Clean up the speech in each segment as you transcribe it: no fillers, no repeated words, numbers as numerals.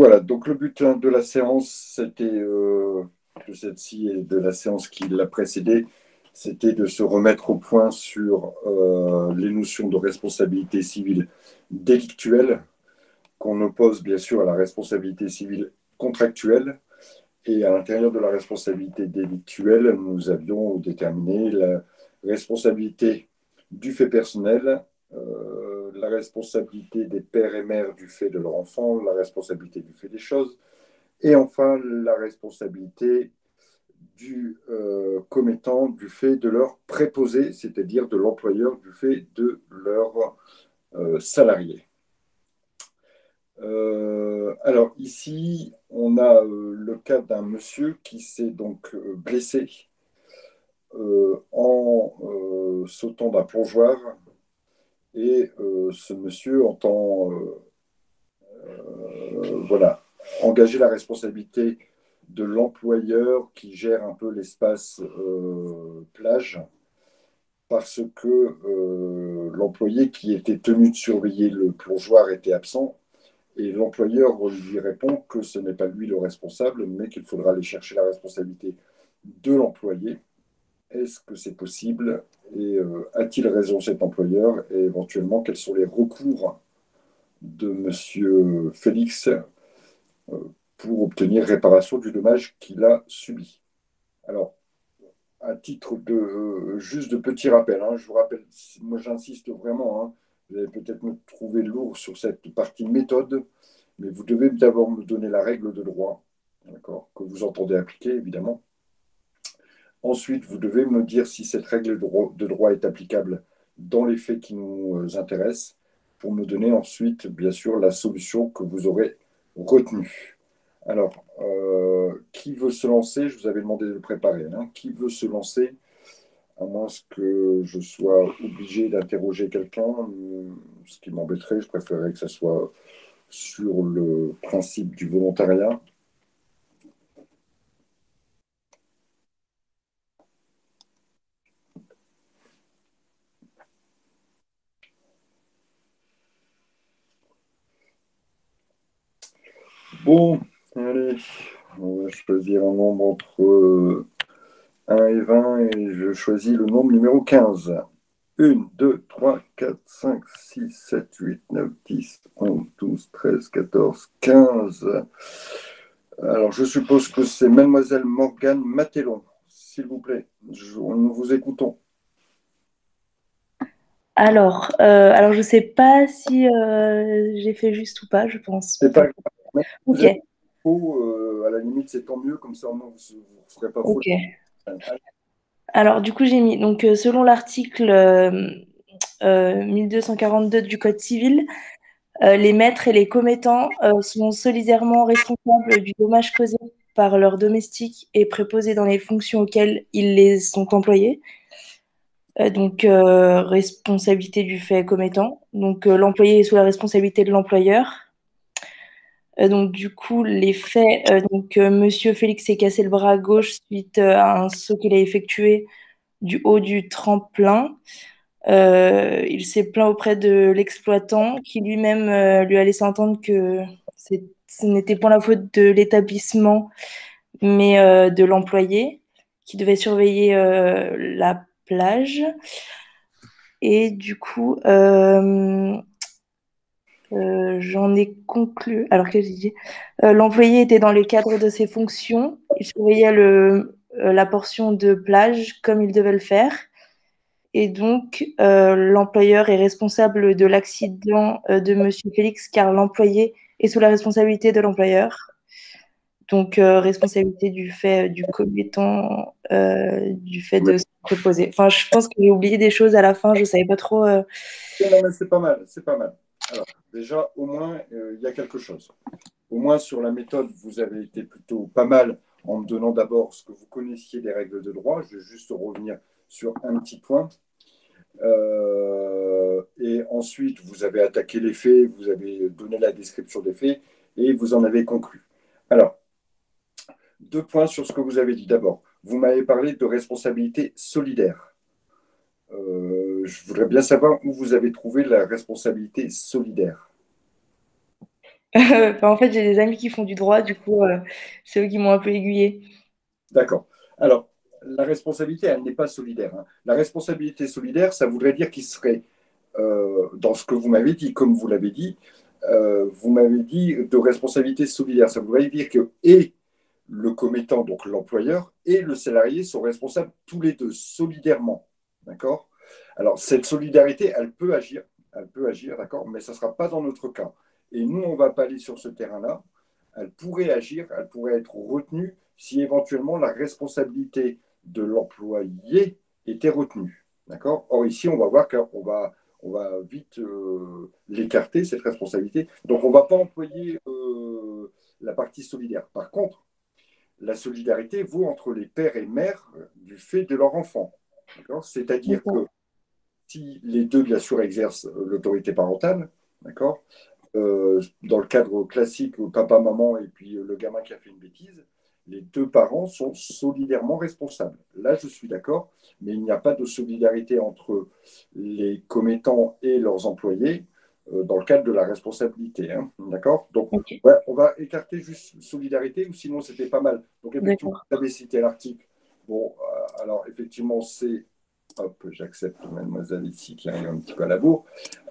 voilà, donc le but de la séance, c'était, de celle-ci et de la séance qui l'a précédée, c'était de se remettre au point sur les notions de responsabilité civile délictuelle, qu'on oppose bien sûr à la responsabilité civile contractuelle. Et à l'intérieur de la responsabilité délictuelle, nous avions déterminé la responsabilité du fait personnel, la responsabilité des pères et mères du fait de leur enfant, la responsabilité du fait des choses, et enfin la responsabilité du commettant du fait de leur préposé, c'est-à-dire de l'employeur du fait de leur salarié. Alors ici, on a le cas d'un monsieur qui s'est donc blessé en sautant d'un plongeoir et ce monsieur entend voilà, engager la responsabilité de l'employeur qui gère un peu l'espace plage parce que l'employé qui était tenu de surveiller le plongeoir était absent. Et l'employeur lui répond que ce n'est pas lui le responsable, mais qu'il faudra aller chercher la responsabilité de l'employé. Est-ce que c'est possible? Et a-t-il raison cet employeur? Et éventuellement, quels sont les recours de M. Félix pour obtenir réparation du dommage qu'il a subi? Alors, à titre de juste de petit rappel, hein, je vous rappelle, moi j'insiste vraiment, hein, vous allez peut-être me trouver lourd sur cette partie méthode, mais vous devez d'abord me donner la règle de droit, d'accord, que vous entendez appliquer, évidemment. Ensuite, vous devez me dire si cette règle de droit est applicable dans les faits qui nous intéressent, pour me donner ensuite, bien sûr, la solution que vous aurez retenue. Alors, qui veut se lancer? Je vous avais demandé de le préparer. Hein. Qui veut se lancer? À moins que je sois obligé d'interroger quelqu'un, ce qui m'embêterait, je préférerais que ce soit sur le principe du volontariat. Bon, allez, on va choisir un nombre entre 1 et 20 et je choisis le nombre numéro 15. 1, 2, 3, 4, 5, 6, 7, 8, 9, 10, 11, 12, 13, 14, 15. Alors, je suppose que c'est Mademoiselle Morgane Matellon, s'il vous plaît. Nous vous écoutons. Alors je sais pas si j'ai fait juste ou pas, je pense C'est pas. pas grave. Même si vous Ok, êtes faux, à la limite, c'est tant mieux, comme ça, au moins, vous ne ferez pas faux. ok. Alors du coup j'ai mis donc selon l'article 1242 du Code civil, les maîtres et les commettants sont solidairement responsables du dommage causé par leurs domestiques et préposés dans les fonctions auxquelles ils les sont employés. Responsabilité du fait commettant. Donc l'employé est sous la responsabilité de l'employeur. Donc du coup, les faits, Monsieur Félix s'est cassé le bras gauche suite à un saut qu'il a effectué du haut du tremplin. Il s'est plaint auprès de l'exploitant qui lui-même lui a laissé entendre que ce n'était pas la faute de l'établissement, mais de l'employé qui devait surveiller la plage. Et du coup, j'en ai conclu. Alors, qu'est-ce que j'ai dit? L'employé était dans le cadre de ses fonctions. Il surveillait la portion de plage comme il devait le faire. Et donc, l'employeur est responsable de l'accident de Monsieur Félix car l'employé est sous la responsabilité de l'employeur. Donc, responsabilité du fait du commettant, du fait Ouais. de se préposer. Enfin, je pense que j'ai oublié des choses à la fin. Je ne savais pas trop. Non, mais c'est pas mal, c'est pas mal. Alors, déjà, au moins, il y a quelque chose. Au moins, sur la méthode, vous avez été plutôt pas mal en me donnant d'abord ce que vous connaissiez des règles de droit. Je vais juste revenir sur un petit point. Et ensuite, vous avez attaqué les faits, vous avez donné la description des faits et vous en avez conclu. Alors, deux points sur ce que vous avez dit. D'abord, vous m'avez parlé de responsabilité solidaire. Je voudrais bien savoir où vous avez trouvé la responsabilité solidaire. Enfin, en fait, j'ai des amis qui font du droit, du coup, c'est eux qui m'ont un peu aiguillée. D'accord. Alors, la responsabilité, elle n'est pas solidaire, hein. La responsabilité solidaire, ça voudrait dire qu'il serait, dans ce que vous m'avez dit, comme vous m'avez dit de responsabilité solidaire. Ça voudrait dire que et le commettant, donc l'employeur, et le salarié sont responsables tous les deux, solidairement. D'accord? Alors, cette solidarité, elle peut agir, d'accord, mais ça ne sera pas dans notre cas. Et nous, on ne va pas aller sur ce terrain-là. Elle pourrait agir, elle pourrait être retenue si éventuellement la responsabilité de l'employé était retenue. D'accord? Or, ici, on va voir on va vite l'écarter, cette responsabilité. Donc, on ne va pas employer la partie solidaire. Par contre, la solidarité vaut entre les pères et mères du fait de leur enfant. C'est-à-dire que D'accord. si les deux, bien sûr, exercent l'autorité parentale, d'accord, dans le cadre classique, papa-maman et puis le gamin qui a fait une bêtise, les deux parents sont solidairement responsables. Là, je suis d'accord, mais il n'y a pas de solidarité entre les commettants et leurs employés dans le cadre de la responsabilité, hein, d'accord? Donc, Ok, ouais, on va écarter juste solidarité, ou sinon c'était pas mal. Donc, effectivement, d'accord. vous avez cité l'article. Bon, alors, effectivement, c'est. Hop, j'accepte mademoiselle ici qui arrive un petit peu à la bourre.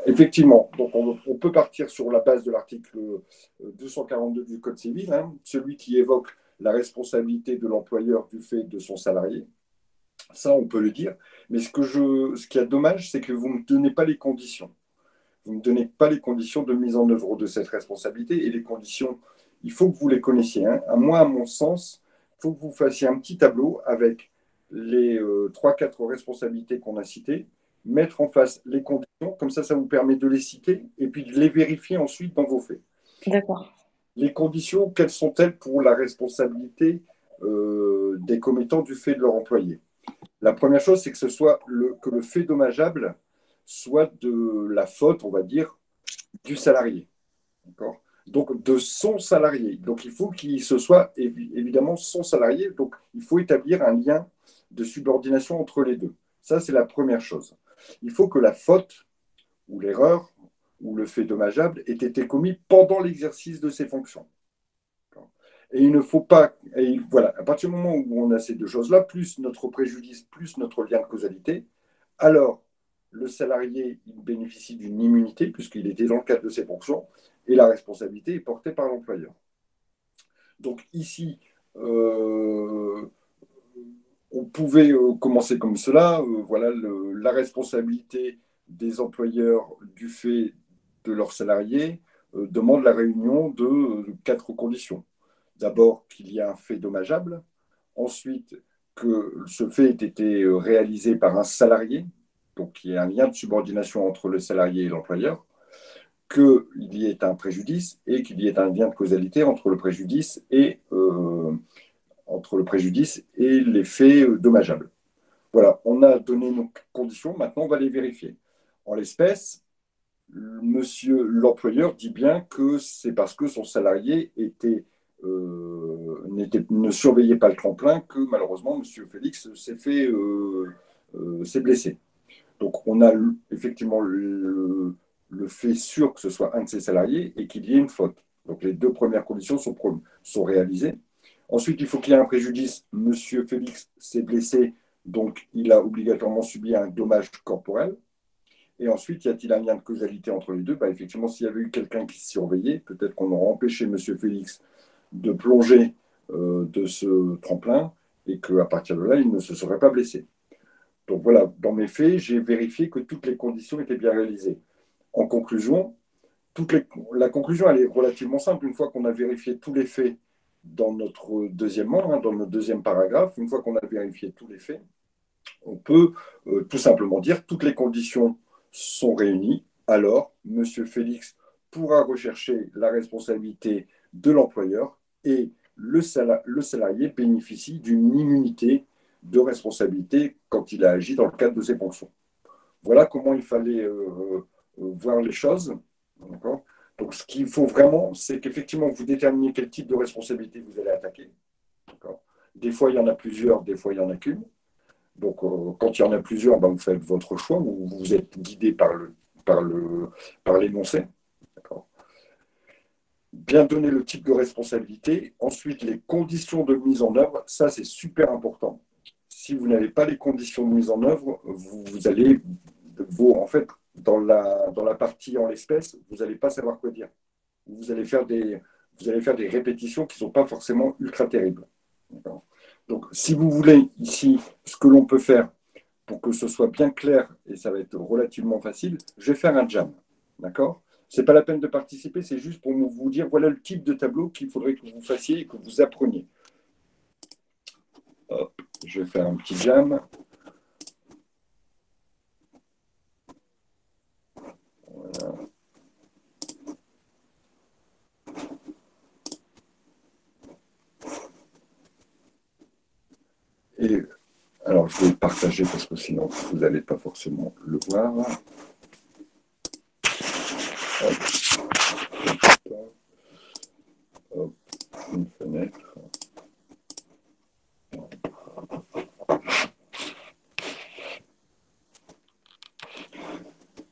Effectivement, donc on peut partir sur la base de l'article 242 du Code civil, hein, celui qui évoque la responsabilité de l'employeur du fait de son salarié. Ça, on peut le dire. Mais ce qui est dommage, c'est que vous ne me donnez pas les conditions. Vous ne me donnez pas les conditions de mise en œuvre de cette responsabilité. Et les conditions, il faut que vous les connaissiez, hein. Moi, à mon sens, il faut que vous fassiez un petit tableau avec les 3-4 responsabilités qu'on a citées, mettre en face les conditions, comme ça vous permet de les citer et puis de les vérifier ensuite dans vos faits. D'accord. Les conditions, quelles sont-elles pour la responsabilité des commettants du fait de leur employé? La première chose, c'est que que le fait dommageable soit de la faute, on va dire, du salarié. D'accord? Donc, de son salarié. Donc, il faut qu'il se soit évidemment son salarié. Donc, il faut établir un lien de subordination entre les deux. Ça, c'est la première chose. Il faut que la faute ou l'erreur ou le fait dommageable ait été commis pendant l'exercice de ses fonctions. Et il ne faut pas. Et voilà, à partir du moment où on a ces deux choses-là, plus notre préjudice, plus notre lien de causalité, alors le salarié il bénéficie d'une immunité puisqu'il était dans le cadre de ses fonctions et la responsabilité est portée par l'employeur. Donc ici, euh, on pouvait commencer comme cela. Voilà, la responsabilité des employeurs du fait de leurs salariés demande la réunion de 4 conditions. D'abord, qu'il y ait un fait dommageable. Ensuite, que ce fait ait été réalisé par un salarié, donc qu'il y ait un lien de subordination entre le salarié et l'employeur, qu'il y ait un préjudice et qu'il y ait un lien de causalité entre le préjudice et les faits dommageables. Voilà, on a donné nos conditions, maintenant on va les vérifier. En l'espèce, monsieur l'employeur dit bien que c'est parce que son salarié ne surveillait pas le tremplin que malheureusement monsieur Félix s'est blessé. Donc on a effectivement le fait sûr que ce soit un de ses salariés et qu'il y ait une faute. Donc les 2 premières conditions sont réalisées. Ensuite, il faut qu'il y ait un préjudice. Monsieur Félix s'est blessé, donc il a obligatoirement subi un dommage corporel. Et ensuite, y a-t-il un lien de causalité entre les deux? Bah, effectivement, s'il y avait eu quelqu'un qui surveillait, peut-être qu'on aurait empêché M. Félix de plonger de ce tremplin et qu'à partir de là, il ne se serait pas blessé. Donc voilà, dans mes faits, j'ai vérifié que toutes les conditions étaient bien réalisées. En conclusion, la conclusion, elle est relativement simple. Une fois qu'on a vérifié tous les faits dans notre deuxièmement, hein, dans notre deuxième paragraphe, une fois qu'on a vérifié tous les faits, on peut tout simplement dire toutes les conditions sont réunies. Alors, M. Félix pourra rechercher la responsabilité de l'employeur et le salarié bénéficie d'une immunité de responsabilité quand il a agi dans le cadre de ses fonctions. Voilà comment il fallait voir les choses. Donc, ce qu'il faut vraiment, c'est qu'effectivement, vous déterminiez quel type de responsabilité vous allez attaquer. Des fois, il y en a plusieurs, des fois, il n'y en a qu'une. Donc, quand il y en a plusieurs, ben, vous faites votre choix, vous êtes guidé par par l'énoncé. bien donner le type de responsabilité. Ensuite, les conditions de mise en œuvre, ça c'est super important. Si vous n'avez pas les conditions de mise en œuvre, vous allez, en fait, dans la partie en l'espèce, vous n'allez pas savoir quoi dire. Vous allez faire des répétitions qui ne sont pas forcément ultra terribles. Donc, si vous voulez ici, ce que l'on peut faire pour que ce soit bien clair, et ça va être relativement facile, je vais faire un jam. D'accord? Ce n'est pas la peine de participer, c'est juste pour vous dire, voilà le type de tableau qu'il faudrait que vous fassiez et que vous appreniez. Hop, je vais faire un petit jam. Voilà. Et alors, je vais le partager parce que sinon, vous n'allez pas forcément le voir. Hop. Hop. Une fenêtre.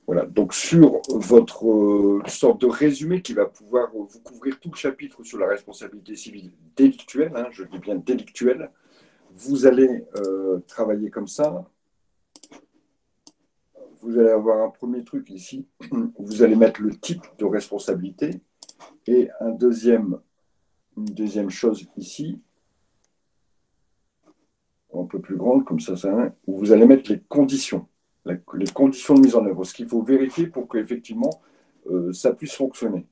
Voilà, donc sur votre sorte de résumé qui va pouvoir vous couvrir tout le chapitre sur la responsabilité civile délictuelle, hein, je dis bien délictuelle, vous allez travailler comme ça. Vous allez avoir un premier truc ici, où vous allez mettre le type de responsabilité, et une deuxième chose ici, un peu plus grande, comme ça, où vous allez mettre les conditions de mise en œuvre, ce qu'il faut vérifier pour qu'effectivement ça puisse fonctionner.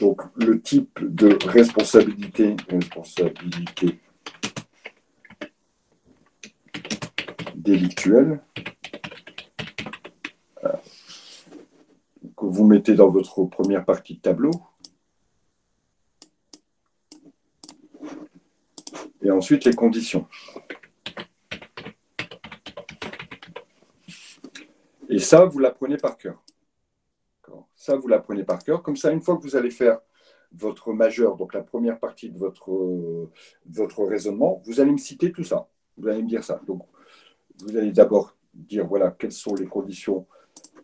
Donc, le type de responsabilité délictuelle que vous mettez dans votre première partie de tableau. Et ensuite, les conditions. Et ça, vous l'apprenez par cœur. Ça, vous l'apprenez par cœur. Comme ça, une fois que vous allez faire votre majeur, donc la première partie de votre raisonnement, vous allez me citer tout ça. Vous allez me dire ça. Donc, vous allez d'abord dire, voilà, quelles sont les conditions.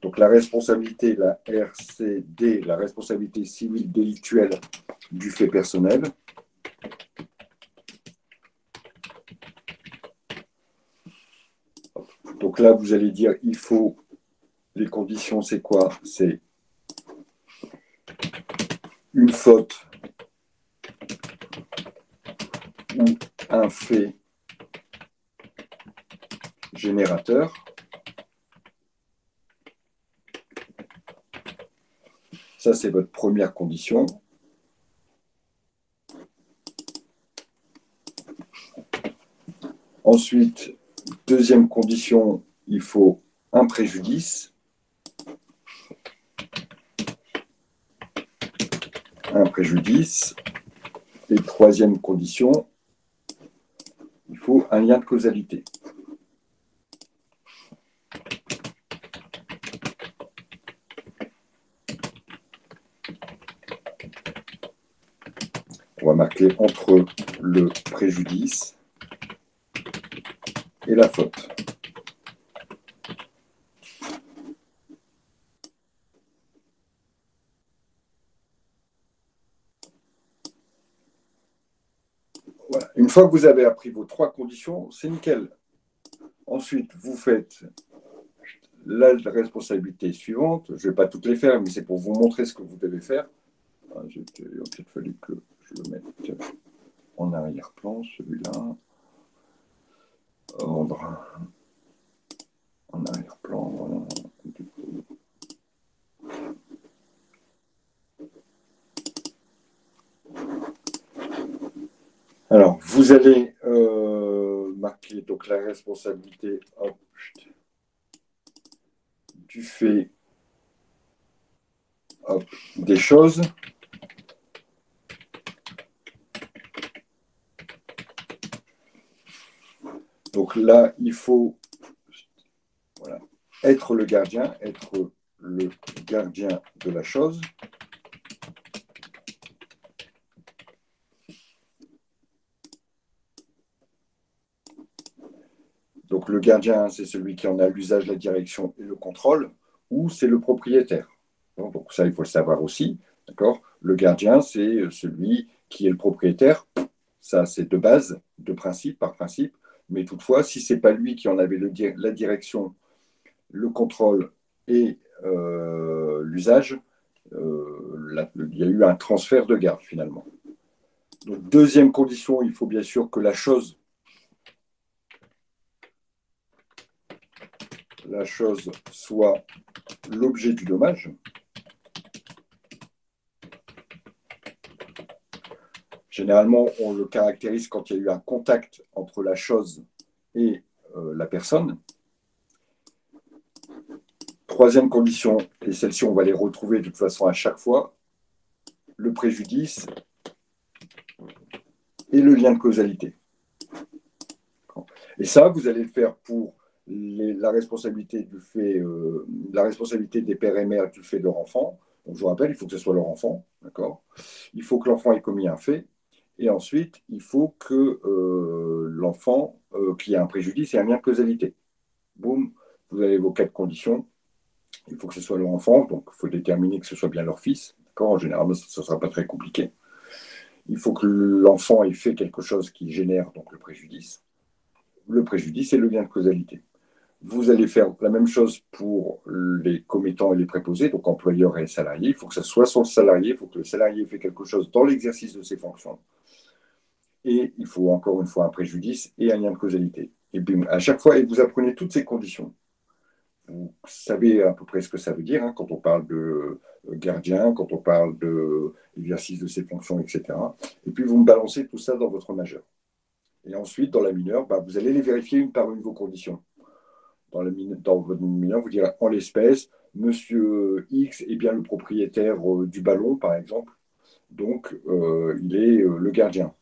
Donc, la responsabilité, la RCD, la responsabilité civile délictuelle du fait personnel. Donc là, vous allez dire, il faut, les conditions, c'est quoi? C'est une faute ou un fait générateur. Ça, c'est votre première condition. Ensuite, deuxième condition, il faut un préjudice. Un préjudice. Et troisième condition, il faut un lien de causalité. On va marquer entre le préjudice et la faute. Voilà. Une fois que vous avez appris vos trois conditions, c'est nickel. Ensuite, vous faites la responsabilité suivante. Je ne vais pas toutes les faire, mais c'est pour vous montrer ce que vous devez faire. Il a peut-être fallu que je le mette en arrière-plan, celui-là. Ordre en arrière-plan, voilà. Alors, vous allez marquer donc la responsabilité du fait des choses. Donc là, il faut être le gardien de la chose. Donc le gardien, c'est celui qui en a l'usage, la direction et le contrôle, ou c'est le propriétaire. Donc ça, il faut le savoir aussi. D'accord. Le gardien, c'est celui qui est le propriétaire. Ça, c'est de base, de principe, par principe. Mais toutefois, si ce n'est pas lui qui en avait la direction, le contrôle et l'usage, il y a eu un transfert de garde finalement. Donc, deuxième condition, il faut bien sûr que la chose soit l'objet du dommage. Généralement, on le caractérise quand il y a eu un contact entre la chose et la personne. Troisième condition, et celle-ci, on va les retrouver de toute façon à chaque fois, le préjudice et le lien de causalité. Et ça, vous allez le faire pour la responsabilité du fait, la responsabilité des pères et mères du fait de leur enfant. Donc, je vous rappelle, il faut que ce soit leur enfant, d'accord. Il faut que l'enfant ait commis un fait, et ensuite, il faut que l'enfant qui a un préjudice ait un lien de causalité. Boum, vous avez vos 4 conditions. Il faut que ce soit leur enfant, donc il faut déterminer que ce soit bien leur fils. D'accord. En général, ça ne sera pas très compliqué. Il faut que l'enfant ait fait quelque chose qui génère donc le préjudice et le lien de causalité. Vous allez faire la même chose pour les commettants et les préposés, donc employeurs et salariés. Il faut que ça soit sur le salarié, il faut que le salarié ait fait quelque chose dans l'exercice de ses fonctions. Et il faut encore une fois un préjudice et un lien de causalité. Et bim, à chaque fois, et vous apprenez toutes ces conditions. Vous savez à peu près ce que ça veut dire hein, quand on parle de gardien, quand on parle de l'exercice de ses fonctions, etc. Et puis vous me balancez tout ça dans votre majeur. Et ensuite, dans la mineure, vous allez les vérifier une par une vos conditions. Dans votre mineur, vous direz en l'espèce, Monsieur X est bien le propriétaire du ballon, par exemple. Donc, il est le gardien.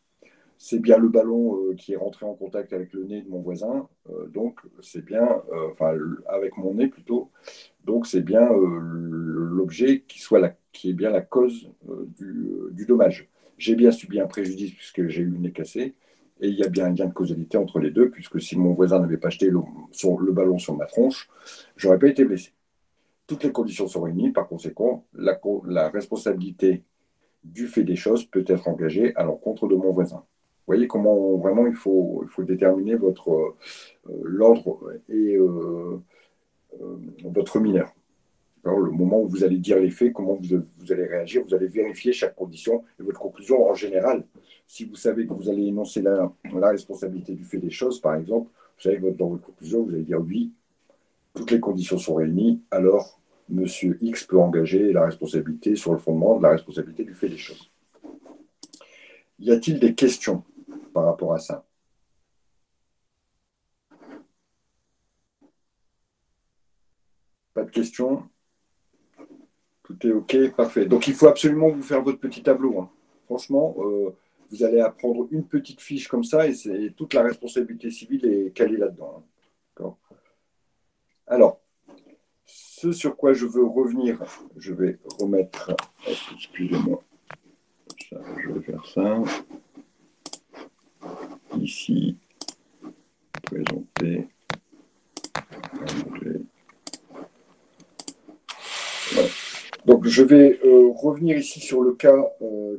C'est bien le ballon qui est rentré en contact avec le nez de mon voisin. Donc, c'est bien, avec mon nez plutôt. Donc, c'est bien l'objet qui est bien la cause du dommage. J'ai bien subi un préjudice puisque j'ai eu le nez cassé. Et il y a bien un lien de causalité entre les deux, puisque si mon voisin n'avait pas jeté le ballon sur ma tronche, je n'aurais pas été blessé. Toutes les conditions sont réunies, par conséquent, la responsabilité du fait des choses peut être engagée à l'encontre de mon voisin. Vous voyez comment vraiment il faut déterminer l'ordre et votre mineur. Alors, le moment où vous allez dire les faits, comment vous allez réagir, vous allez vérifier chaque condition et votre conclusion en général. Si vous savez que vous allez énoncer la responsabilité du fait des choses, par exemple, vous savez que dans votre conclusion, vous allez dire oui, toutes les conditions sont réunies, alors Monsieur X peut engager la responsabilité sur le fondement de la responsabilité du fait des choses. Y a-t-il des questions par rapport à ça? Pas de questions? Tout est OK, parfait. Donc, il faut absolument vous faire votre petit tableau. Hein. Franchement, vous allez apprendre une petite fiche comme ça et toute la responsabilité civile est calée là-dedans. Hein. Alors, ce sur quoi je veux revenir, je vais remettre, excusez-moi, je vais faire ça. Ici, présenter. Voilà. Donc, je vais revenir ici sur le cas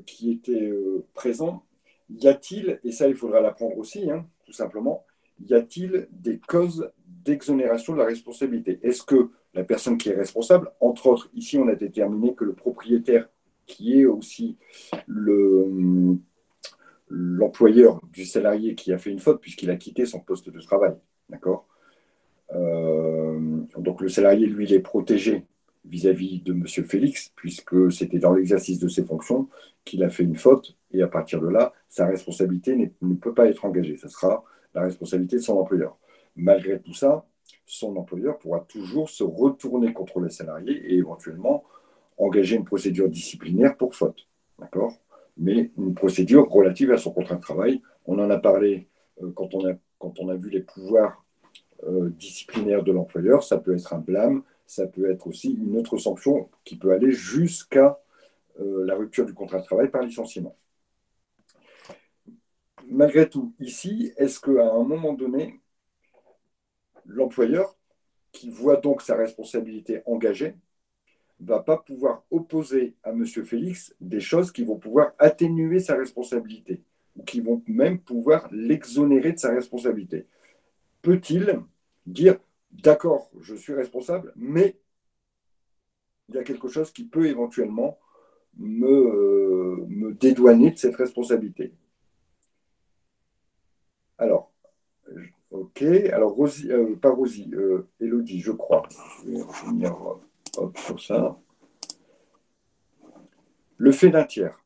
qui était présent. Y a-t-il, et ça il faudra l'apprendre aussi, hein, tout simplement, y a-t-il des causes d'exonération de la responsabilité? Est-ce que la personne qui est responsable, entre autres, ici on a déterminé que le propriétaire, qui est aussi l'employeur du salarié qui a fait une faute puisqu'il a quitté son poste de travail, d'accord. Donc le salarié, lui, il est protégé vis-à-vis de M. Félix, puisque c'était dans l'exercice de ses fonctions qu'il a fait une faute, et à partir de là, sa responsabilité ne peut pas être engagée. Ce sera la responsabilité de son employeur. Malgré tout ça, son employeur pourra toujours se retourner contre le salarié et éventuellement engager une procédure disciplinaire pour faute. D'accord. Mais une procédure relative à son contrat de travail. On en a parlé quand on a vu les pouvoirs disciplinaires de l'employeur. Ça peut être un blâme, ça peut être aussi une autre sanction qui peut aller jusqu'à la rupture du contrat de travail par licenciement. Malgré tout, ici, est-ce qu'à un moment donné, L'employeur, qui voit donc sa responsabilité engagée, ne va pas pouvoir opposer à M. Félix des choses qui vont pouvoir atténuer sa responsabilité ou qui vont même pouvoir l'exonérer de sa responsabilité. Peut-il dire, d'accord, je suis responsable, mais il y a quelque chose qui peut éventuellement me dédouaner de cette responsabilité? Alors, ok, alors Rosie, pas Rosie, Elodie, je crois. Je vais revenir sur ça. Le fait d'un tiers.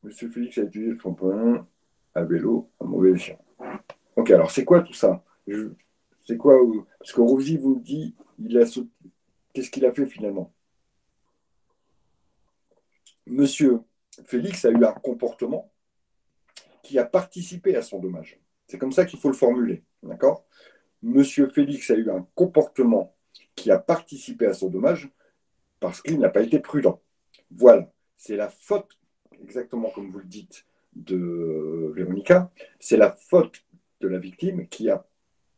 Monsieur Félix a utilisé son point à vélo à mauvais escient. Ok, alors c'est quoi tout ça? C'est quoi? Parce que Rosie vous dit, qu'est-ce qu'il a fait finalement? Monsieur Félix a eu un comportement qui a participé à son dommage. C'est comme ça qu'il faut le formuler, d'accord? Monsieur Félix a eu un comportement qui a participé à son dommage parce qu'il n'a pas été prudent. Voilà, c'est la faute, exactement comme vous le dites, de Véronica, c'est la faute de la victime qui a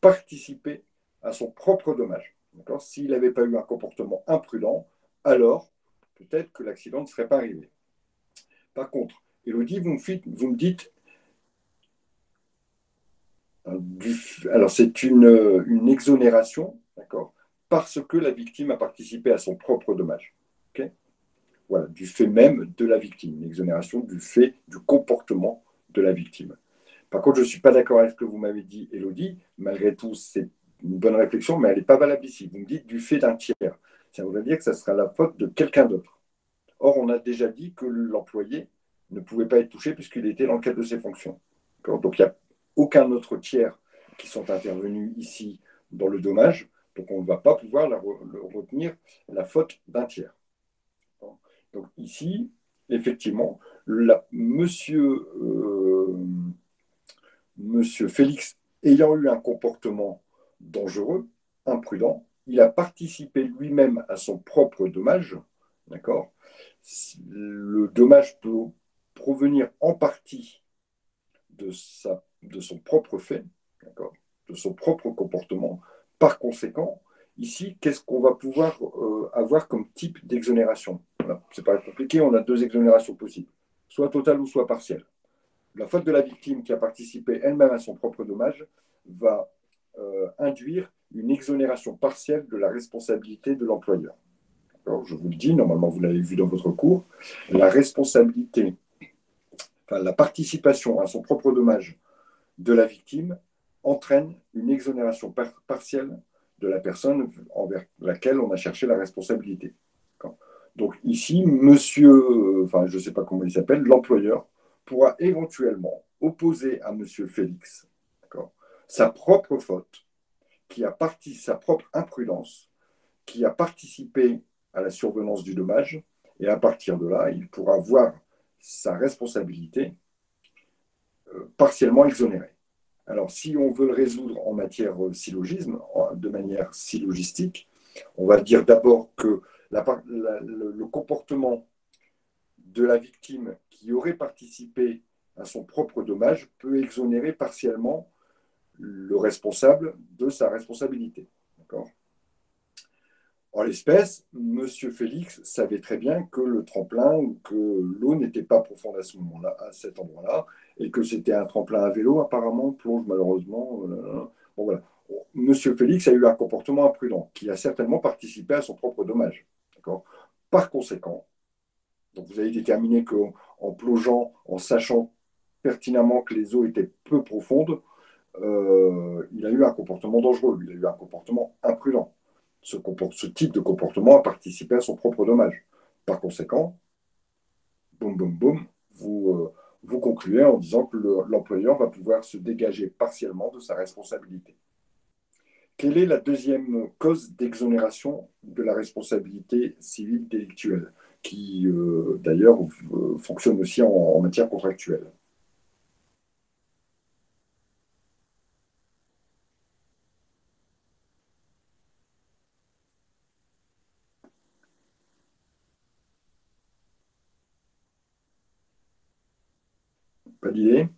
participé à son propre dommage. S'il n'avait pas eu un comportement imprudent, alors peut-être que l'accident ne serait pas arrivé. Par contre, Elodie, vous me dites, alors c'est une exonération, d'accord, parce que la victime a participé à son propre dommage. Okay, voilà, du fait même de la victime, une exonération du fait du comportement de la victime. Par contre, je ne suis pas d'accord avec ce que vous m'avez dit, Elodie. Malgré tout, c'est une bonne réflexion, mais elle n'est pas valable ici. Vous me dites du fait d'un tiers. Ça voudrait dire que ça sera la faute de quelqu'un d'autre. Or, on a déjà dit que l'employé ne pouvait pas être touché puisqu'il était dans le cadre de ses fonctions. Donc, il n'y a aucun autre tiers qui sont intervenus ici dans le dommage. Donc, on ne va pas pouvoir retenir la faute d'un tiers. Donc, ici, effectivement, monsieur Félix, ayant eu un comportement dangereux, imprudent, il a participé lui-même à son propre dommage. D'accord. Le dommage peut provenir en partie de son propre fait, d'accord, de son propre comportement. Par conséquent, ici, qu'est-ce qu'on va pouvoir avoir comme type d'exonération? Voilà. C'est pas compliqué, on a deux exonérations possibles, soit totale ou soit partielle. La faute de la victime qui a participé elle-même à son propre dommage va induire une exonération partielle de la responsabilité de l'employeur. Alors, je vous le dis, normalement vous l'avez vu dans votre cours, la responsabilité, enfin, la participation à son propre dommage de la victime entraîne une exonération partielle de la personne envers laquelle on a cherché la responsabilité. Donc ici, monsieur, enfin je ne sais pas comment il s'appelle, l'employeur pourra éventuellement opposer à monsieur Félix sa propre faute, sa propre imprudence, qui a participé à la survenance du dommage, et à partir de là, il pourra voir sa responsabilité partiellement exonérée. Alors, si on veut le résoudre en matière syllogisme, de manière syllogistique, on va dire d'abord que le comportement de la victime qui aurait participé à son propre dommage peut exonérer partiellement le responsable de sa responsabilité. D'accord. En l'espèce, M. Félix savait très bien que le tremplin ou que l'eau n'était pas profonde à ce moment-là, à cet endroit-là, et que c'était un tremplin à vélo, apparemment, plonge malheureusement. Bon, voilà. M. Félix a eu un comportement imprudent qui a certainement participé à son propre dommage. Par conséquent, donc vous avez déterminé qu'en plongeant, en sachant pertinemment que les eaux étaient peu profondes, il a eu un comportement dangereux, il a eu un comportement imprudent. Ce type de comportement a participé à son propre dommage. Par conséquent, boum, boum, boum, vous concluez en disant que l'employeur va pouvoir se dégager partiellement de sa responsabilité. Quelle est la deuxième cause d'exonération de la responsabilité civile délictuelle, qui d'ailleurs fonctionne aussi en matière contractuelle? Pas d'idée?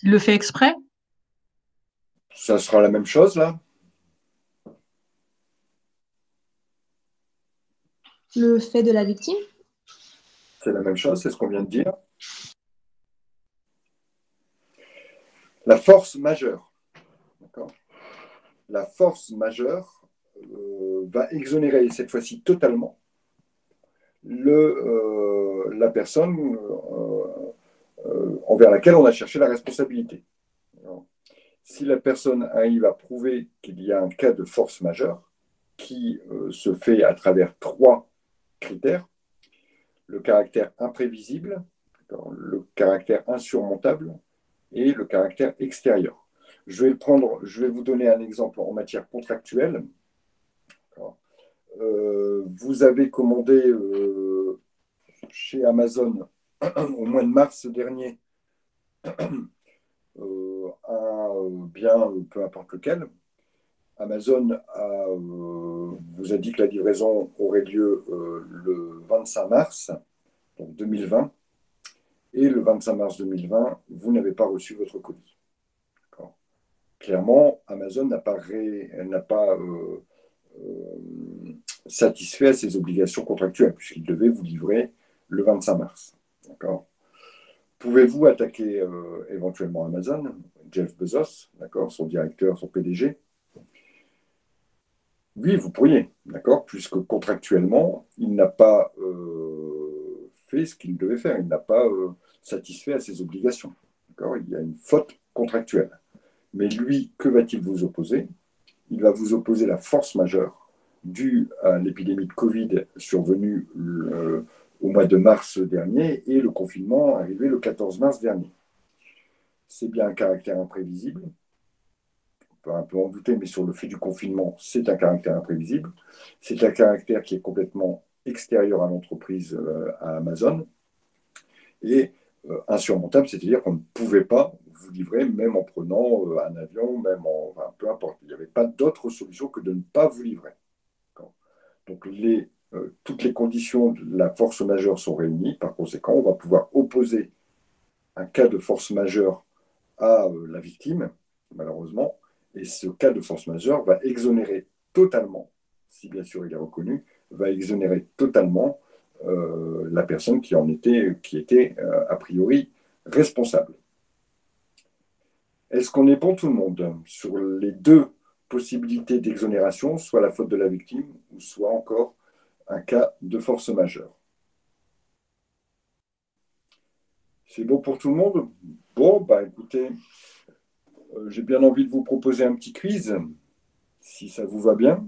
Il le fait exprès? Ça sera la même chose, là. Le fait de la victime? C'est la même chose, c'est ce qu'on vient de dire. La force majeure. D'accord. La force majeure va exonérer cette fois-ci totalement la personne envers laquelle on a cherché la responsabilité. Alors, si la personne arrive à prouver qu'il y a un cas de force majeure qui se fait à travers trois critères, le caractère imprévisible, le caractère insurmontable et le caractère extérieur. Je vais vous donner un exemple en matière contractuelle. Vous avez commandé chez Amazon au mois de mars dernier un bien, peu importe lequel. Amazon vous a dit que la livraison aurait lieu le 25 mars donc 2020. Et le 25 mars 2020, vous n'avez pas reçu votre colis. Clairement, Amazon n'a pas satisfait à ses obligations contractuelles, puisqu'il devait vous livrer le 25 mars. Pouvez-vous attaquer éventuellement Amazon, Jeff Bezos, son directeur, son PDG? Oui, vous pourriez, puisque contractuellement, il n'a pas fait ce qu'il devait faire, il n'a pas satisfait à ses obligations. Il y a une faute contractuelle. Mais lui, que va-t-il vous opposer? Il va vous opposer la force majeure due à l'épidémie de Covid survenue au mois de mars dernier et le confinement arrivé le 14 mars dernier. C'est bien un caractère imprévisible. On peut un peu en douter, mais sur le fait du confinement, c'est un caractère imprévisible. C'est un caractère qui est complètement extérieur à l'entreprise, à Amazon, et insurmontable, c'est-à-dire qu'on ne pouvait pas vous livrer, même en prenant un avion, peu importe. Il n'y avait pas d'autre solution que de ne pas vous livrer. Donc toutes les conditions de la force majeure sont réunies. Par conséquent, on va pouvoir opposer un cas de force majeure à la victime, malheureusement, et ce cas de force majeure va exonérer totalement, si bien sûr il est reconnu, va exonérer totalement la personne qui était a priori responsable. Est-ce qu'on est pour tout le monde sur les deux possibilités d'exonération, soit la faute de la victime, ou soit encore un cas de force majeure? C'est bon pour tout le monde? Bon, écoutez, j'ai bien envie de vous proposer un petit quiz, si ça vous va bien.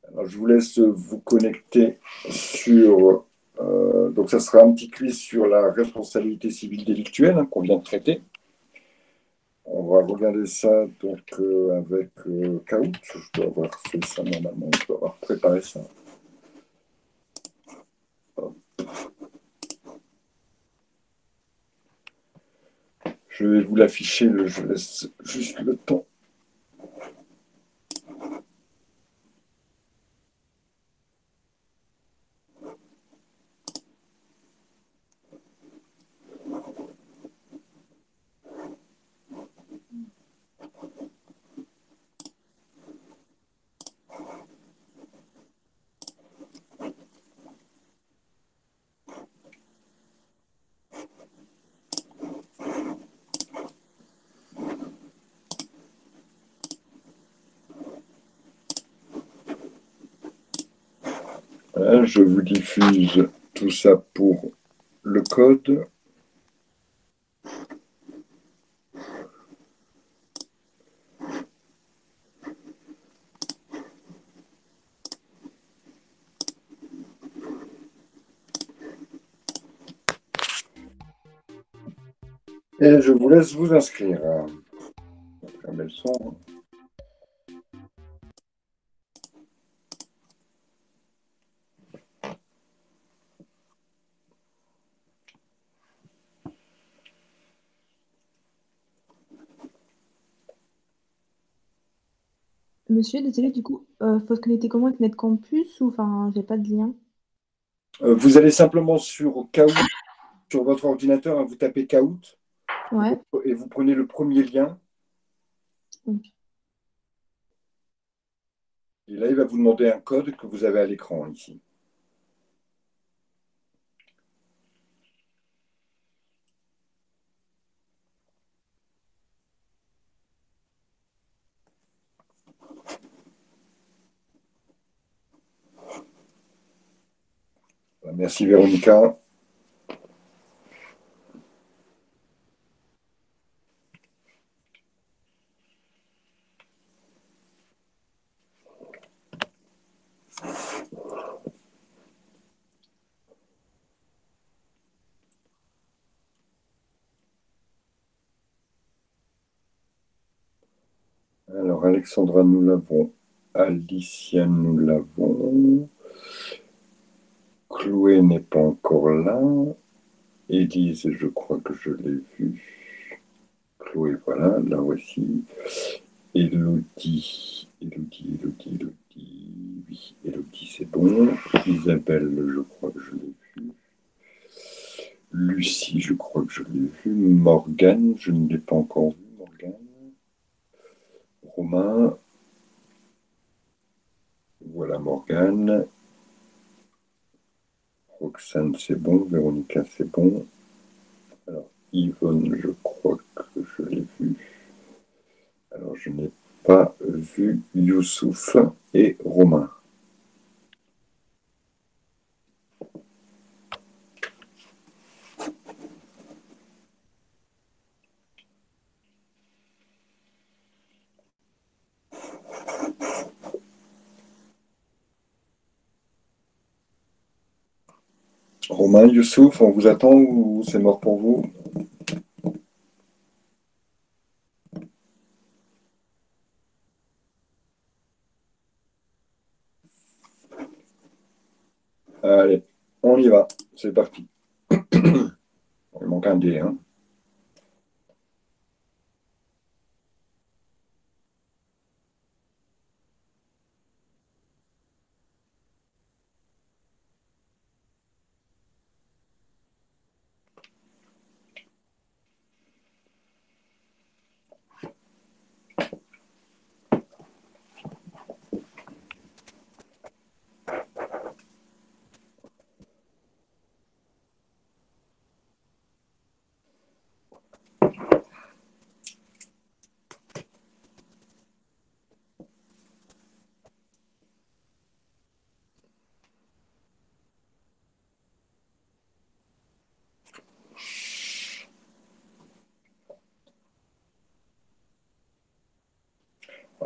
Alors, je vous laisse vous connecter sur... donc, ça sera un petit quiz sur la responsabilité civile délictuelle qu'on vient de traiter. On va regarder ça donc avec Kaout. Je dois avoir fait ça normalement, je dois avoir préparé ça. Hop. Je vais vous l'afficher, je laisse juste le temps. Voilà, je vous diffuse tout ça pour le code. Et je vous laisse vous inscrire. Fermez le son. Monsieur, désolé, du coup, faut se connecter comment avec NetCampus ou enfin, j'ai pas de lien. Vous allez simplement sur Kahoot Sur votre ordinateur, hein, vous tapez Kahoot Ouais. et vous prenez le premier lien. Ok. Et là, il va vous demander un code que vous avez à l'écran ici. Merci Véronica. Alors, Alexandra, nous l'avons. Alicia, nous l'avons. Chloé n'est pas encore là. Élise, je crois que je l'ai vue. Chloé, voilà, là voici. Élodie, Élodie. Oui, Élodie, c'est bon. Isabelle, je crois que je l'ai vue. Lucie, je crois que je l'ai vue. Morgane, je ne l'ai pas encore vue. Morgane. Romain. Voilà Morgane. Roxane, c'est bon. Véronica, c'est bon. Alors, Yvonne, je crois que je l'ai vue. Alors, je n'ai pas vu Youssouf et Romain. Romain, Youssouf, on vous attend ou c'est mort pour vous? Allez, on y va. C'est parti. Il manque un dé, hein.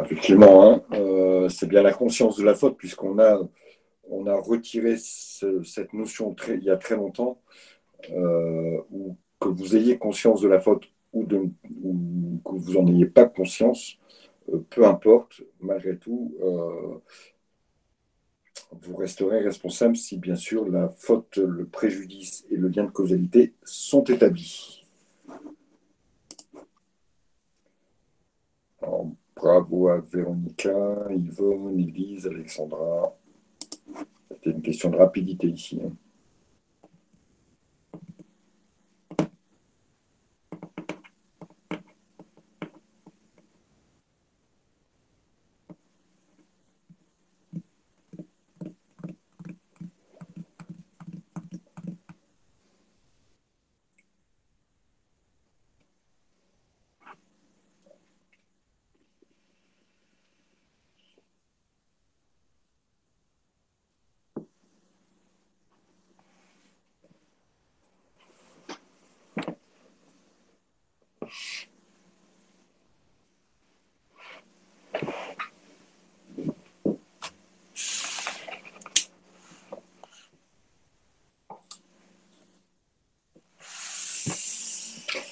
Effectivement, hein, c'est bien la conscience de la faute, on a retiré cette notion il y a très longtemps, ou que vous ayez conscience de la faute ou que vous n'en ayez pas conscience, peu importe, malgré tout, vous resterez responsable si, bien sûr, la faute, le préjudice et le lien de causalité sont établis. Alors, bravo à Véronica, Yvonne, Élise, Alexandra. C'était une question de rapidité ici, hein.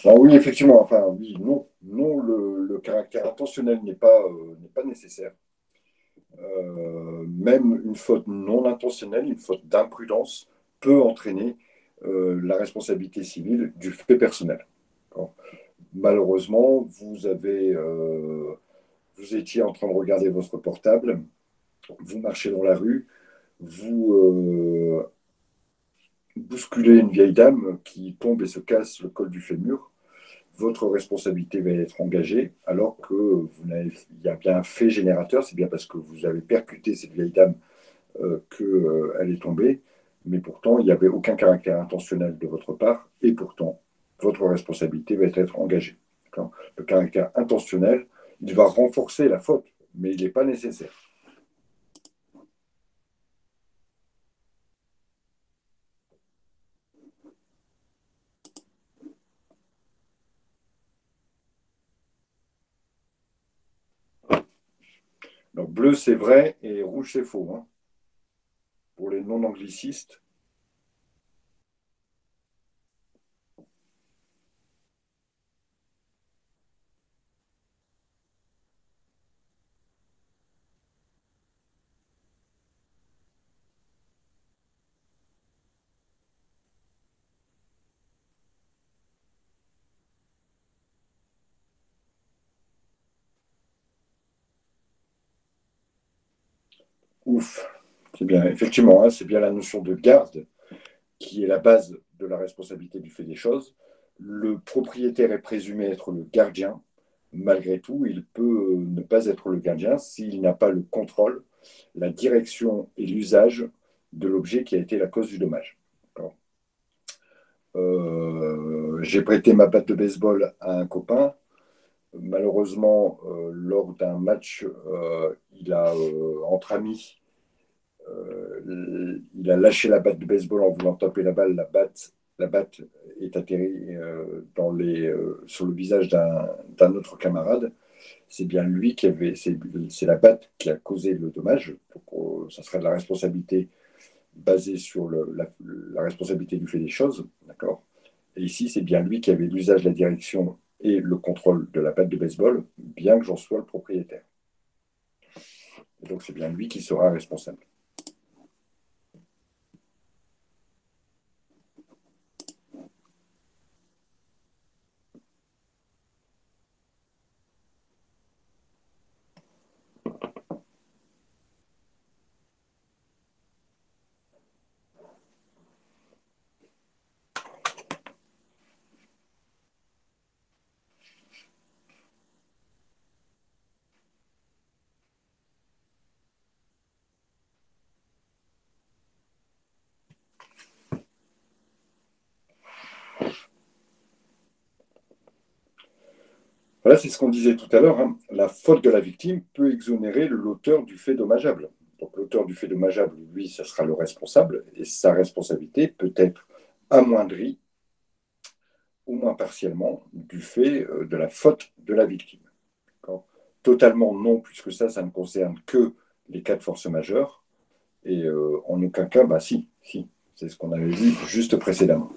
Alors oui, effectivement, enfin oui, non, le caractère intentionnel n'est pas nécessaire. Même une faute non intentionnelle, une faute d'imprudence, peut entraîner la responsabilité civile du fait personnel. D'accord. Malheureusement, vous étiez en train de regarder votre portable, vous marchez dans la rue, vous bousculez une vieille dame qui tombe et se casse le col du fémur, votre responsabilité va être engagée, alors que il y a bien un fait générateur, c'est bien parce que vous avez percuté cette vieille dame qu'elle est tombée, mais pourtant, il n'y avait aucun caractère intentionnel de votre part, et pourtant, votre responsabilité va être engagée. Le caractère intentionnel, il va renforcer la faute, mais il n'est pas nécessaire. Donc bleu, c'est vrai, et rouge, c'est faux. Hein. Pour les non-anglicistes, ouf. C'est bien, effectivement, hein, c'est bien la notion de garde qui est la base de la responsabilité du fait des choses. Le propriétaire est présumé être le gardien. Malgré tout, il peut ne pas être le gardien s'il n'a pas le contrôle, la direction et l'usage de l'objet qui a été la cause du dommage. J'ai prêté ma batte de baseball à un copain. Malheureusement, lors d'un match, entre amis, il a lâché la batte de baseball en voulant taper la balle. La batte est atterrie sur le visage d'un autre camarade. C'est bien lui qui avait, c'est la batte qui a causé le dommage. Donc, ça serait de la responsabilité basée sur la responsabilité du fait des choses, d'accord. Et ici, c'est bien lui qui avait l'usage, la direction et le contrôle de la batte de baseball, bien que j'en sois le propriétaire. Et donc, c'est bien lui qui sera responsable. Voilà, c'est ce qu'on disait tout à l'heure. Hein. La faute de la victime peut exonérer l'auteur du fait dommageable. Donc l'auteur du fait dommageable, lui, ça sera le responsable, et sa responsabilité peut être amoindrie, au moins partiellement, du fait de la faute de la victime. Totalement non, puisque ça ne concerne que les cas de force majeure, et en aucun cas, bah si, si. C'est ce qu'on avait vu juste précédemment.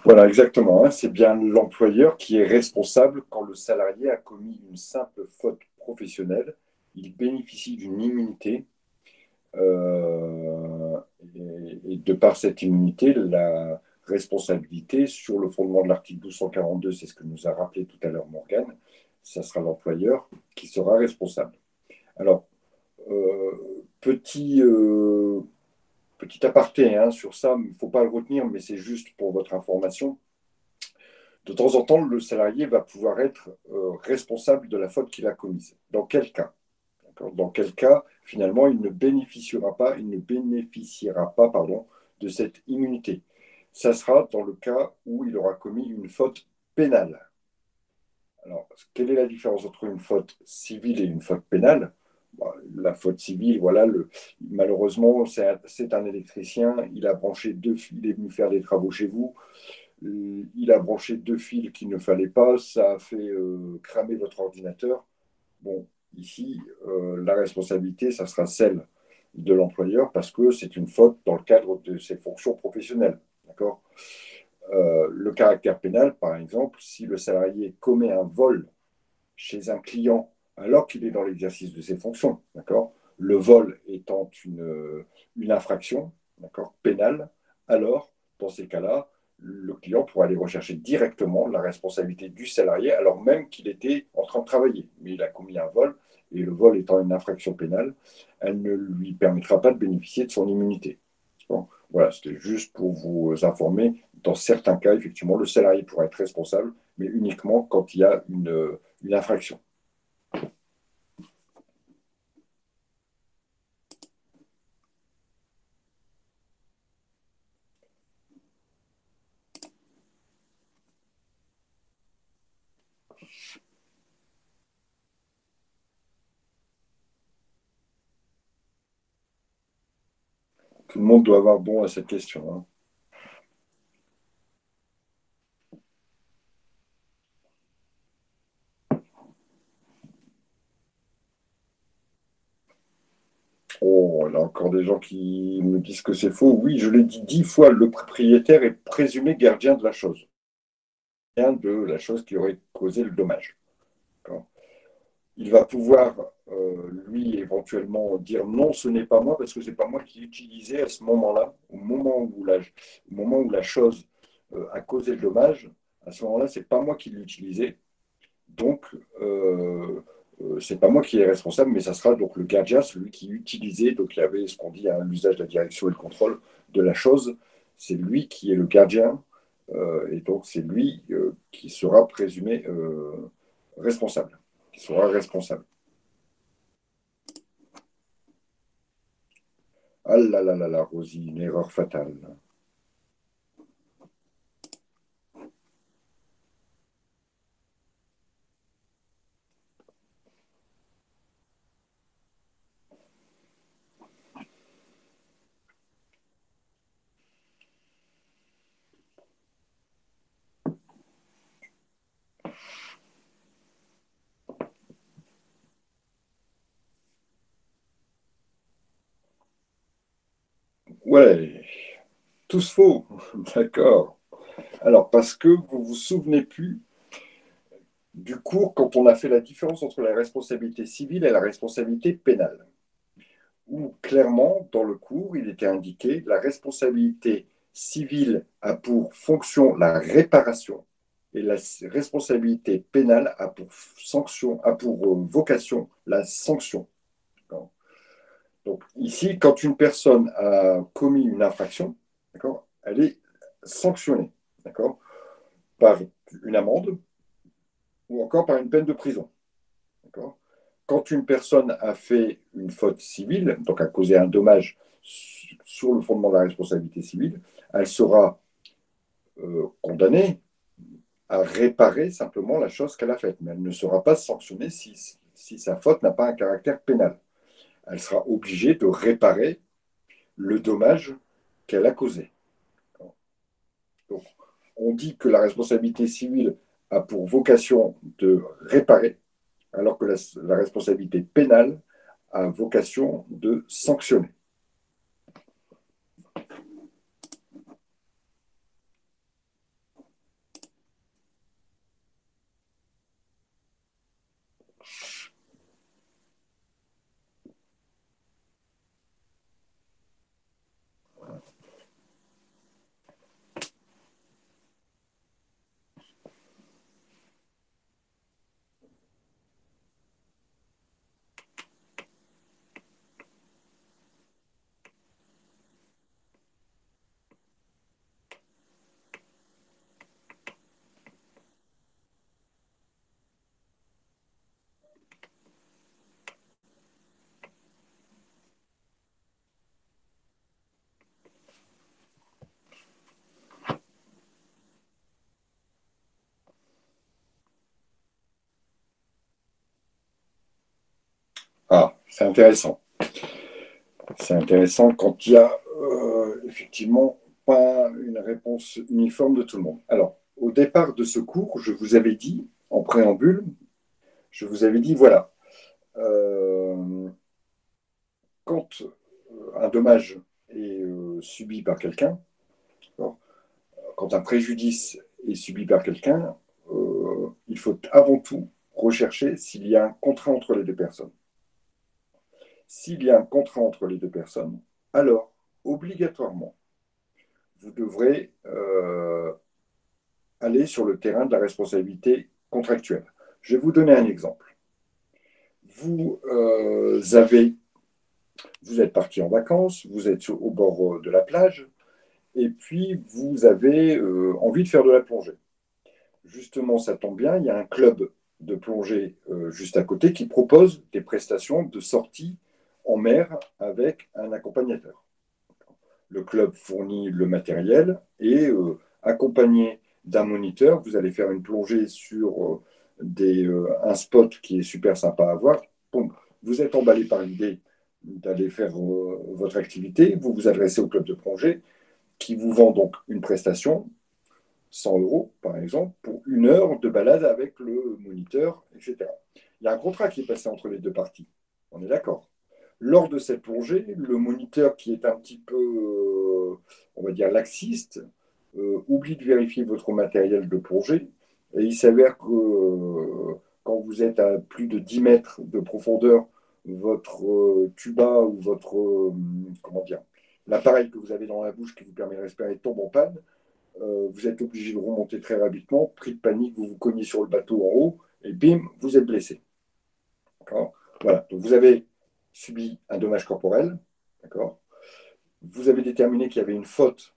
Voilà, exactement. Hein. C'est bien l'employeur qui est responsable quand le salarié a commis une simple faute professionnelle. Il bénéficie d'une immunité. euh, et de par cette immunité, la responsabilité, sur le fondement de l'article 1242, c'est ce que nous a rappelé tout à l'heure Morgane, ça sera l'employeur qui sera responsable. Alors, petit aparté hein, sur ça, il ne faut pas le retenir, mais c'est juste pour votre information. De temps en temps, le salarié va pouvoir être responsable de la faute qu'il a commise. Dans quel cas? Dans quel cas, finalement, il ne bénéficiera pas pardon, de cette immunité. Ça sera dans le cas où il aura commis une faute pénale. Alors, quelle est la différence entre une faute civile et une faute pénale? La faute civile, voilà, malheureusement, c'est un électricien, il a branché deux fils, il est venu faire des travaux chez vous, il a branché deux fils qu'il ne fallait pas, ça a fait cramer votre ordinateur. Bon, ici, la responsabilité, ça sera celle de l'employeur parce que c'est une faute dans le cadre de ses fonctions professionnelles. D'accord. Le caractère pénal, par exemple, si le salarié commet un vol chez un client alors qu'il est dans l'exercice de ses fonctions, d'accord, le vol étant une infraction, d'accord, pénale, alors, dans ces cas-là, le client pourra aller rechercher directement la responsabilité du salarié alors même qu'il était en train de travailler. Mais il a commis un vol, et le vol étant une infraction pénale, elle ne lui permettra pas de bénéficier de son immunité. Bon, voilà, c'était juste pour vous informer. Dans certains cas, effectivement, le salarié pourra être responsable, mais uniquement quand il y a une infraction. Tout le monde doit avoir bon à cette question, hein. Oh, il y a encore des gens qui me disent que c'est faux. Oui, je l'ai dit 10 fois, le propriétaire est présumé gardien de la chose. Gardien de la chose qui aurait causé le dommage. D'accord. Il va pouvoir, lui, éventuellement dire non, ce n'est pas moi, parce que ce n'est pas moi qui l'utilisais à ce moment-là, au moment où la chose a causé le dommage. À ce moment-là, ce n'est pas moi qui l'utilisais. Donc, c'est pas moi qui est responsable, mais ça sera donc le gardien, celui qui utilisait, donc il y avait ce qu'on dit, hein, l'usage, la direction et le contrôle de la chose. C'est lui qui est le gardien, et donc c'est lui qui sera présumé responsable, qui sera responsable. Ah là là là là, Rosie, une erreur fatale. Ouais, tous faux, d'accord. Alors, parce que vous vous souvenez plus du cours quand on a fait la différence entre la responsabilité civile et la responsabilité pénale. Où clairement, dans le cours, il était indiqué la responsabilité civile a pour fonction la réparation et la responsabilité pénale a pour sanction, a pour vocation la sanction. Donc ici, quand une personne a commis une infraction, elle est sanctionnée, par une amende ou encore par une peine de prison. Quand une personne a fait une faute civile, donc a causé un dommage sur le fondement de la responsabilité civile, elle sera condamnée à réparer simplement la chose qu'elle a faite, mais elle ne sera pas sanctionnée si sa faute n'a pas un caractère pénal. Elle sera obligée de réparer le dommage qu'elle a causé. Donc, on dit que la responsabilité civile a pour vocation de réparer, alors que la responsabilité pénale a vocation de sanctionner. C'est intéressant. C'est intéressant quand il y a effectivement pas une réponse uniforme de tout le monde. Alors, au départ de ce cours, je vous avais dit, en préambule, je vous avais dit, voilà, quand un dommage est subi par quelqu'un, quand un préjudice est subi par quelqu'un, il faut avant tout rechercher s'il y a un contrat entre les deux personnes. S'il y a un contrat entre les deux personnes, alors, obligatoirement, vous devrez aller sur le terrain de la responsabilité contractuelle. Je vais vous donner un exemple. Vous êtes parti en vacances, vous êtes au bord de la plage, et puis vous avez envie de faire de la plongée. Justement, ça tombe bien, il y a un club de plongée juste à côté qui propose des prestations de sortie en mer avec un accompagnateur. Le club fournit le matériel et accompagné d'un moniteur, vous allez faire une plongée sur un spot qui est super sympa à voir. Bon, vous êtes emballé par l'idée d'aller faire votre activité, vous vous adressez au club de plongée qui vous vend donc une prestation, 100 euros par exemple, pour 1 heure de balade avec le moniteur, etc. Il y a un contrat qui est passé entre les deux parties, on est d'accord. Lors de cette plongée, le moniteur qui est un petit peu, on va dire, laxiste, oublie de vérifier votre matériel de plongée. Et il s'avère que quand vous êtes à plus de 10 mètres de profondeur, votre tuba ou votre, comment dire, l'appareil que vous avez dans la bouche qui vous permet de respirer tombe en panne. Vous êtes obligé de remonter très rapidement. Pris de panique, vous vous cognez sur le bateau en haut et bim, vous êtes blessé. D'accord. Voilà. Donc vous avez subi un dommage corporel. D'accord. Vous avez déterminé qu'il y avait une faute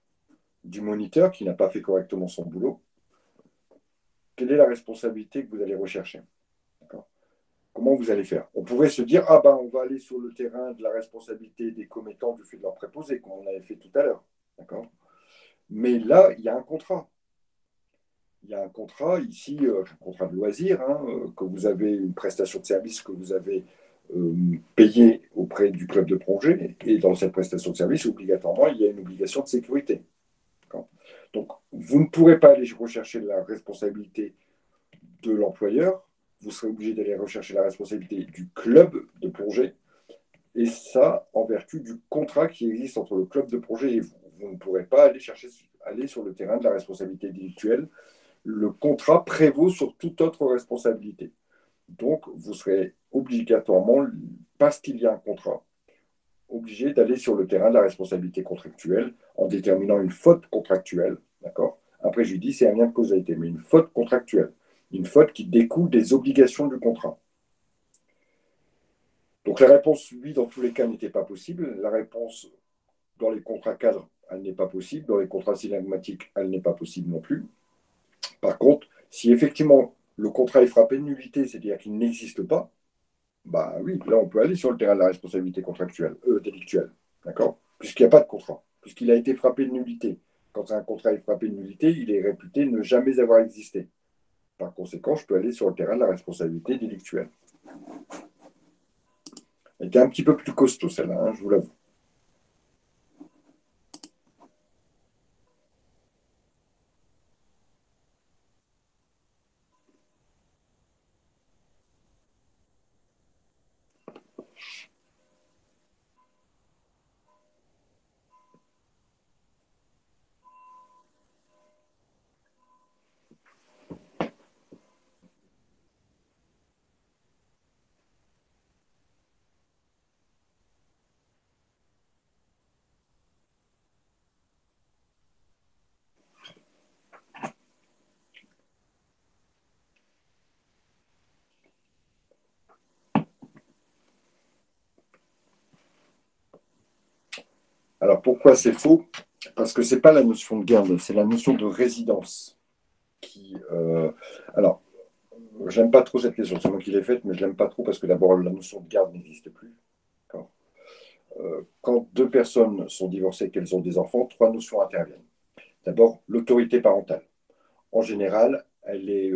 du moniteur qui n'a pas fait correctement son boulot. Quelle est la responsabilité que vous allez rechercher? D'accord. Comment vous allez faire? On pourrait se dire, ah ben, on va aller sur le terrain de la responsabilité des commettants du fait de leur préposé, comme on avait fait tout à l'heure. D'accord. Mais là, il y a un contrat. Il y a un contrat ici, un contrat de loisir, hein, que vous avez une prestation de service que vous avez payée auprès du club de plongée. Et dans cette prestation de service, obligatoirement, il y a une obligation de sécurité. Donc, vous ne pourrez pas aller rechercher la responsabilité de l'employeur, vous serez obligé d'aller rechercher la responsabilité du club de plongée, et ça en vertu du contrat qui existe entre le club de plongée et vous. Vous ne pourrez pas aller sur le terrain de la responsabilité délictuelle. Le contrat prévaut sur toute autre responsabilité. Donc, vous serez obligatoirement, parce qu'il y a un contrat, obligé d'aller sur le terrain de la responsabilité contractuelle en déterminant une faute contractuelle, d'accord? Un préjudice et un lien de causalité, mais une faute contractuelle, une faute qui découle des obligations du contrat. Donc la réponse, oui, dans tous les cas, n'était pas possible. La réponse, dans les contrats cadres, elle n'est pas possible. Dans les contrats synagmatiques, elle n'est pas possible non plus. Par contre, si effectivement le contrat est frappé de nullité, c'est-à-dire qu'il n'existe pas, bah oui, là on peut aller sur le terrain de la responsabilité contractuelle, délictuelle, d'accord? Puisqu'il n'y a pas de contrat, puisqu'il a été frappé de nullité. Quand un contrat est frappé de nullité, il est réputé ne jamais avoir existé. Par conséquent, je peux aller sur le terrain de la responsabilité délictuelle. Elle était un petit peu plus costaud celle-là, hein, je vous l'avoue. Alors pourquoi c'est faux? Parce que ce n'est pas la notion de garde, c'est la notion de résidence. Alors, j'aime pas trop cette question, c'est moi qui l'ai faite, mais je l'aime pas trop parce que d'abord la notion de garde n'existe plus. Quand deux personnes sont divorcées et qu'elles ont des enfants, trois notions interviennent. D'abord, l'autorité parentale. En général, elle est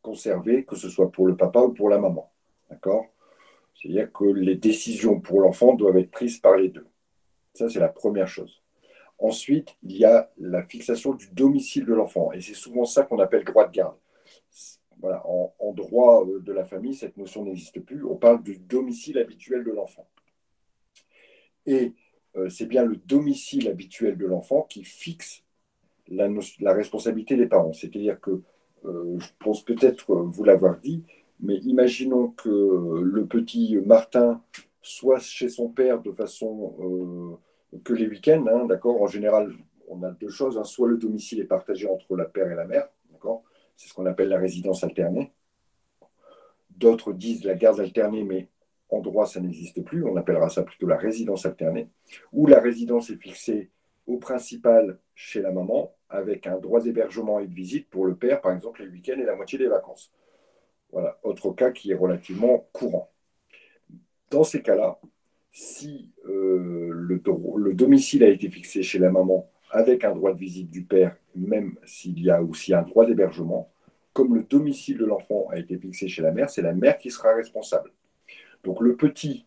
conservée, que ce soit pour le papa ou pour la maman. D'accord? C'est-à-dire que les décisions pour l'enfant doivent être prises par les deux. Ça, c'est la première chose. Ensuite, il y a la fixation du domicile de l'enfant. Et c'est souvent ça qu'on appelle droit de garde. Voilà, en droit de la famille, cette notion n'existe plus. On parle du domicile habituel de l'enfant. Et c'est bien le domicile habituel de l'enfant qui fixe la responsabilité des parents. C'est-à-dire que, je pense peut-être vous l'avoir dit, mais imaginons que le petit Martin soit chez son père de façon que les week-ends, hein, d'accord. En général, on a deux choses, hein, soit le domicile est partagé entre la père et la mère, d'accord. C'est ce qu'on appelle la résidence alternée. D'autres disent la garde alternée, mais en droit, ça n'existe plus. On appellera ça plutôt la résidence alternée, où la résidence est fixée au principal chez la maman, avec un droit d'hébergement et de visite pour le père, par exemple, les week-ends et la moitié des vacances. Voilà, autre cas qui est relativement courant. Dans ces cas-là, si le domicile a été fixé chez la maman avec un droit de visite du père, même s'il y a aussi un droit d'hébergement, comme le domicile de l'enfant a été fixé chez la mère, c'est la mère qui sera responsable. Donc le petit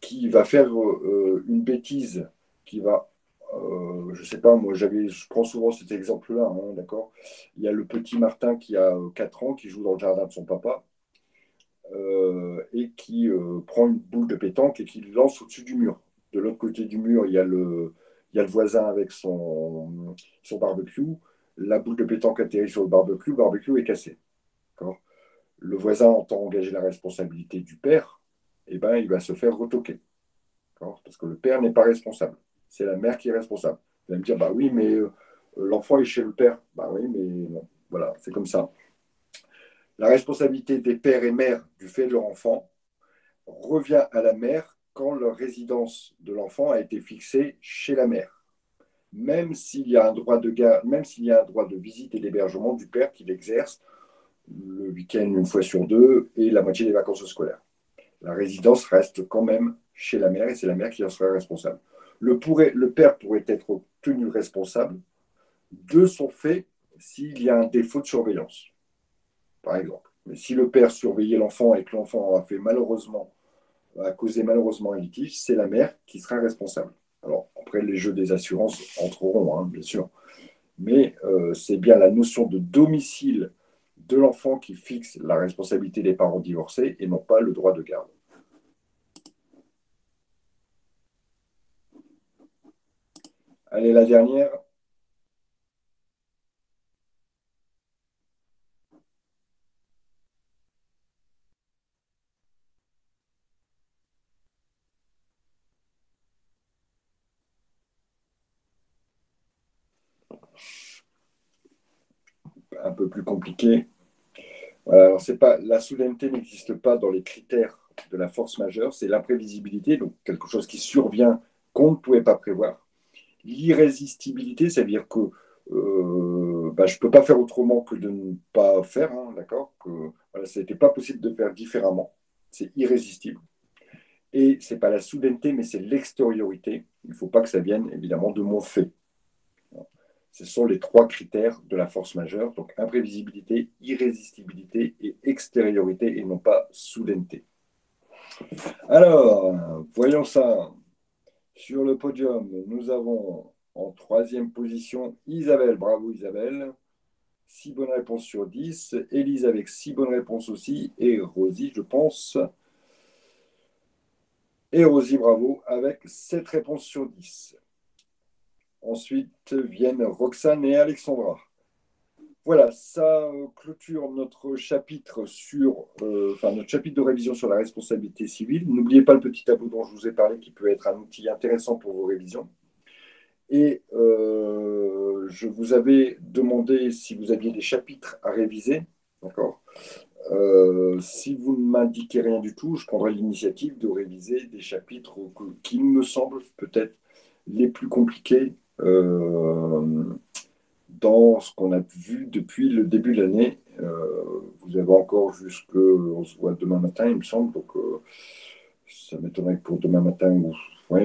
qui va faire une bêtise, qui va, je ne sais pas, moi je prends souvent cet exemple-là, hein, d'accord. Il y a le petit Martin qui a 4 ans, qui joue dans le jardin de son papa, et qui prend une boule de pétanque et qui lance au-dessus du mur. De l'autre côté du mur, il y a le voisin avec son barbecue. La boule de pétanque atterrit sur le barbecue est cassé. Le voisin entend engager la responsabilité du père, et ben, il va se faire retoquer. Parce que le père n'est pas responsable. C'est la mère qui est responsable. Vous allez me dire, bah oui, mais l'enfant est chez le père. Bah oui, mais non. Voilà, c'est comme ça. La responsabilité des pères et mères du fait de leur enfant revient à la mère quand la résidence de l'enfant a été fixée chez la mère. Même s'il y a un droit de garde, même s'il y a un droit de visite et d'hébergement du père qui l'exerce le week-end une fois sur deux et la moitié des vacances scolaires. La résidence reste quand même chez la mère et c'est la mère qui en sera responsable. Le père pourrait être tenu responsable de son fait s'il y a un défaut de surveillance, par exemple. Mais si le père surveillait l'enfant et que l'enfant a causé malheureusement un litige, c'est la mère qui sera responsable. Alors, après, les jeux des assurances entreront, hein, bien sûr. Mais c'est bien la notion de domicile de l'enfant qui fixe la responsabilité des parents divorcés et non pas le droit de garde. Allez, la dernière. Un peu plus compliqué. Voilà, alors c'est pas, la soudaineté n'existe pas dans les critères de la force majeure, c'est l'imprévisibilité, donc quelque chose qui survient qu'on ne pouvait pas prévoir. L'irrésistibilité, c'est-à-dire que je ne peux pas faire autrement que de ne pas faire, hein, d'accord, que voilà, ce n'était pas possible de faire différemment, c'est irrésistible. Et ce n'est pas la soudaineté, mais c'est l'extériorité. Il ne faut pas que ça vienne évidemment de mon fait. Ce sont les trois critères de la force majeure, donc imprévisibilité, irrésistibilité et extériorité et non pas soudaineté. Alors, voyons ça. Sur le podium, nous avons en troisième position Isabelle. Bravo Isabelle. 6 bonnes réponses sur 10. Élise avec 6 bonnes réponses aussi. Et Rosie, je pense. Et Rosie, bravo, avec 7 réponses sur 10. Ensuite viennent Roxane et Alexandra. Voilà, ça clôture notre chapitre notre chapitre de révision sur la responsabilité civile. N'oubliez pas le petit tableau dont je vous ai parlé qui peut être un outil intéressant pour vos révisions. Et je vous avais demandé si vous aviez des chapitres à réviser. D'accord. Si vous ne m'indiquez rien du tout, je prendrai l'initiative de réviser des chapitres qui me semblent peut-être les plus compliqués dans ce qu'on a vu depuis le début de l'année. Vous avez encore on se voit demain matin, il me semble. Donc, ça m'étonnerait que pour demain matin,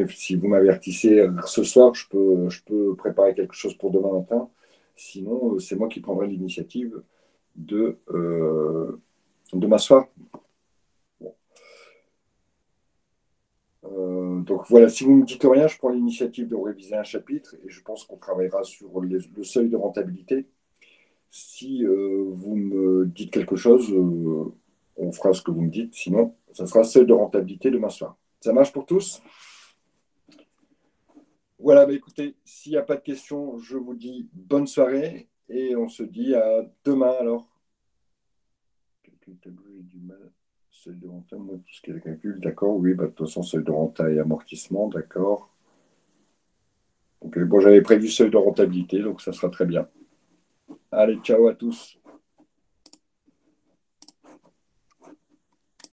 si vous m'avertissez ce soir, je peux préparer quelque chose pour demain matin. Sinon, c'est moi qui prendrai l'initiative de m'asseoir. Bon. Donc voilà, si vous ne me dites rien, je prends l'initiative de réviser un chapitre et je pense qu'on travaillera sur le seuil de rentabilité. Si vous me dites quelque chose, on fera ce que vous me dites. Sinon, ça sera seuil de rentabilité demain soir. Ça marche pour tous? Voilà, bah écoutez, s'il n'y a pas de questions, je vous dis bonne soirée et on se dit à demain alors. Calcul tableau, j'ai du mal. Seuil de renta, moi, tout ce qui est calcul, d'accord, oui, bah, de toute façon, seuil de renta et amortissement, d'accord. Ok, bon, j'avais prévu seuil de rentabilité, donc ça sera très bien. Allez, ciao à tous.